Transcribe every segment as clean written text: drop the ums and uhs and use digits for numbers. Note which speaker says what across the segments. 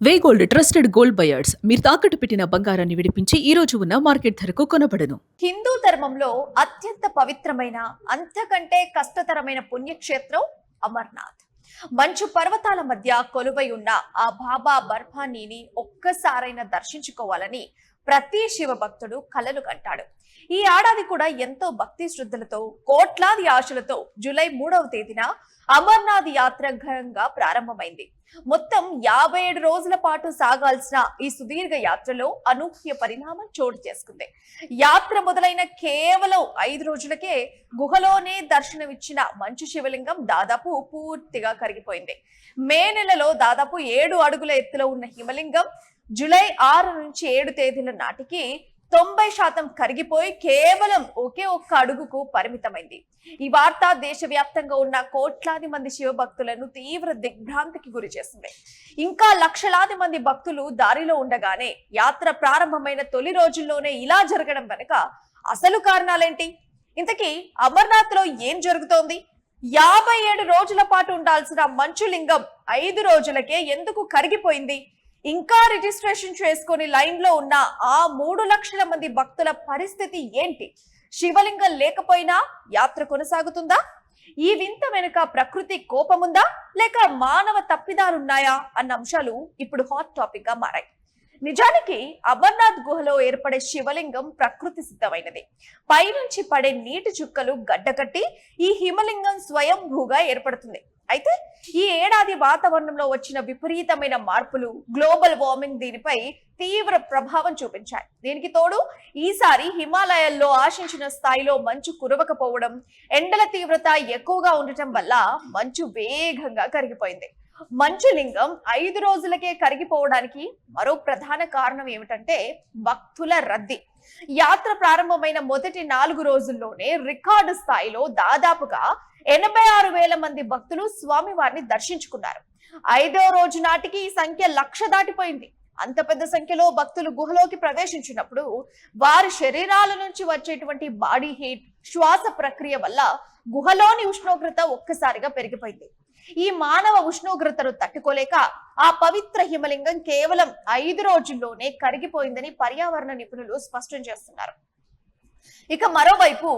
Speaker 1: వే gold trusted gold buyers మీరు తాకట్టు పెట్టిన బంగారాన్ని విడిపించి ఈ రోజు ఉన్న మార్కెట్ ధరకు కొనబడను.
Speaker 2: హిందూ ధర్మంలో అత్యంత పవిత్రమైన అంతకంటే కష్టతరమైన పుణ్యక్షేత్రం అమర్నాథ్. మంచు పర్వతాల మధ్య కొలువై ఉన్న ఆ బాబా బర్ఫానీని ఒక్కసారైనా దర్శించుకోవాలని ప్రతి శివ భక్తుడు కలలు కంటాడు. ఈ ఏడాది కూడా ఎంతో భక్తి శ్రద్ధలతో కోట్లాది ఆశలతో జూలై 3వ తేదీన అమర్నాథ్ యాత్ర ఘనంగా ప్రారంభమైంది. మొత్తం 57 రోజుల పాటు సాగాల్సిన ఈ సుదీర్ఘ యాత్రలో అనూహ్య పరిణామం చోటు చేసుకుంది. యాత్ర మొదలైన కేవలం 5 రోజులకే గుహలోనే దర్శనమిచ్చిన మంచు శివలింగం దాదాపు పూర్తిగా కరిగిపోయింది. మే నెలలో దాదాపు 7 అడుగుల ఎత్తులో ఉన్న హిమలింగం జూలై 6 నుంచి 7 తేదీల నాటికి 90% కరిగిపోయి కేవలం ఒకే ఒక్క అడుగుకు పరిమితమైంది. ఈ వార్త దేశవ్యాప్తంగా ఉన్న కోట్లాది మంది శివభక్తులను తీవ్ర దిగ్భ్రాంతికి గురి చేసింది. ఇంకా లక్షలాది మంది భక్తులు దారిలో ఉండగానే యాత్ర ప్రారంభమైన తొలి రోజుల్లోనే ఇలా జరగడం వెనుక అసలు కారణాలేంటి? ఇంతకీ అమర్నాథ్ లో ఏం జరుగుతోంది? 57 రోజుల పాటు ఉండాల్సిన మంచులింగం 5 రోజులకే ఎందుకు కరిగిపోయింది? ఇంకా రిజిస్ట్రేషన్ చేసుకుని లైన్ లో ఉన్న ఆ 3 లక్షల మంది భక్తుల పరిస్థితి ఏంటి? శివలింగం లేకపోయినా యాత్ర కొనసాగుతుందా? ఈ వింత వెనుక ప్రకృతి కోపముందా లేక మానవ తప్పిదాలున్నాయా అన్న అంశాలు ఇప్పుడు హాట్ టాపిక్ గా మారాయి. నిజానికి అమర్నాథ్ గుహలో ఏర్పడే శివలింగం ప్రకృతి సిద్ధమైనది. పైనుంచి పడే నీటి చుక్కలు గడ్డకట్టి ఈ హిమలింగం స్వయంభూగా ఏర్పడుతుంది. అయితే ఈ ఏడాది వాతావరణంలో వచ్చిన విపరీతమైన మార్పులు, గ్లోబల్ వార్మింగ్ దీనిపై తీవ్ర ప్రభావం చూపించాయి. దీనికి తోడు ఈసారి హిమాలయాల్లో ఆశించిన స్థాయిలో మంచు కురవకపోవడం, ఎండల తీవ్రత ఎక్కువగా ఉండటం వల్ల మంచు వేగంగా కరిగిపోయింది. మంచులింగం 5 రోజులకే కరిగిపోవడానికి మరో ప్రధాన కారణం ఏమిటంటే భక్తుల రద్దీ. యాత్ర ప్రారంభమైన మొదటి 4 రోజుల్లోనే రికార్డు స్థాయిలో దాదాపుగా 86,000 మంది భక్తులు స్వామివారిని దర్శించుకున్నారు. 5వ రోజు నాటికి ఈ సంఖ్య 1,00,000 దాటిపోయింది. అంత పెద్ద సంఖ్యలో భక్తులు గుహలోకి ప్రవేశించినప్పుడు వారి శరీరాల నుంచి వచ్చేటువంటి బాడీ హీట్, శ్వాస ప్రక్రియ వల్ల గుహలోని ఉష్ణోగ్రత ఒక్కసారిగా పెరిగిపోయింది. ఈ మానవ ఉష్ణోగ్రతను తట్టుకోలేక ఆ పవిత్ర హిమలింగం కేవలం 5 రోజుల్లోనే కరిగిపోయిందని పర్యావరణ నిపుణులు స్పష్టం చేస్తున్నారు. ఇక మరోవైపు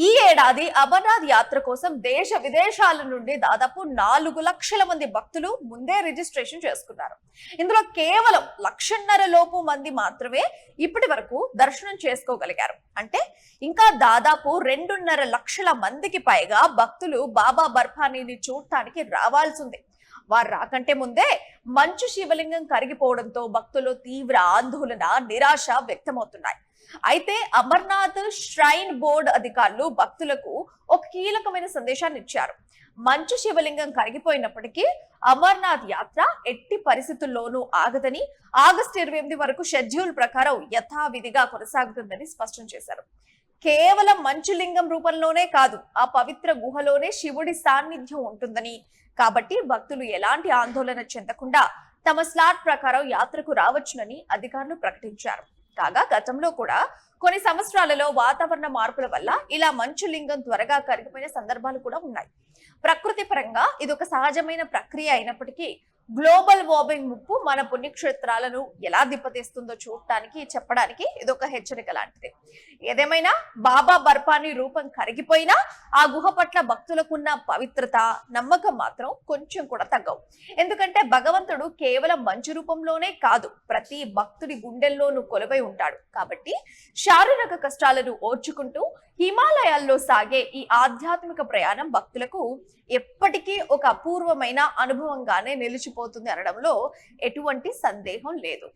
Speaker 2: ఈ ఏడాది అమర్నాథ్ యాత్ర కోసం దేశ విదేశాల నుండి దాదాపు 4 లక్షల మంది భక్తులు ముందే రిజిస్ట్రేషన్ చేసుకున్నారు. ఇందులో కేవలం 1,50,000 లోపు మంది మాత్రమే ఇప్పటి వరకు దర్శనం చేసుకోగలిగారు. అంటే ఇంకా దాదాపు 2.5 లక్షల మందికి పైగా భక్తులు బాబా బర్ఫానీని చూడటానికి రావాల్సింది. వారు రాకంటే ముందే మంచు శివలింగం కరిగిపోవడంతో భక్తులు తీవ్ర ఆందోళన, నిరాశ వ్యక్తమవుతున్నాయి. అయితే అమర్నాథ్ ష్రైన్ బోర్డు అధికారులు భక్తులకు ఒక కీలకమైన సందేశాన్ని ఇచ్చారు. మంచు శివలింగం కరిగిపోయినప్పటికీ అమర్నాథ్ యాత్ర ఎట్టి పరిస్థితుల్లోనూ ఆగదని, ఆగస్టు 28 వరకు షెడ్యూల్ ప్రకారం యథావిధిగా కొనసాగుతుందని స్పష్టం చేశారు. కేవలం మంచులింగం రూపంలోనే కాదు, ఆ పవిత్ర గుహలోనే శివుడి సాన్నిధ్యం ఉంటుందని, కాబట్టి భక్తులు ఎలాంటి ఆందోళన చెందకుండా తమ స్లాట్ ప్రకారం యాత్రకు రావచ్చునని అధికారులు ప్రకటించారు. కాగా గతంలో కూడా కొన్ని సంవత్సరాలలో వాతావరణ మార్పుల వల్ల ఇలా మంచులింగం త్వరగా కరిగిపోయిన సందర్భాలు కూడా ఉన్నాయి. ప్రకృతి పరంగా ఇది ఒక సహజమైన ప్రక్రియ అయినప్పటికీ గ్లోబల్ వార్మింగ్ ముప్పు మన పుణ్యక్షేత్రాలను ఎలా దిబ్బతీస్తుందో చూడటానికి, చెప్పడానికి ఇదొక హెచ్చరిక లాంటిది. ఏదేమైనా బాబా బర్ఫానీ రూపం కరిగిపోయినా ఆ గుహ పట్ల భక్తులకున్న పవిత్రత, నమ్మకం మాత్రం కొంచెం కూడా తగ్గవు. ఎందుకంటే భగవంతుడు కేవలం మంచు రూపంలోనే కాదు, ప్రతి భక్తుడి గుండెల్లోనూ కొలువై ఉంటాడు. కాబట్టి శారీరక కష్టాలను ఓర్చుకుంటూ హిమాలయాల్లో సాగే ఈ ఆధ్యాత్మిక ప్రయాణం భక్తులకు ఎప్పటికీ ఒక అపూర్వమైన అనుభవంగానే నిలిచిపోతుంది అనడంలో ఎటువంటి సందేహం లేదు.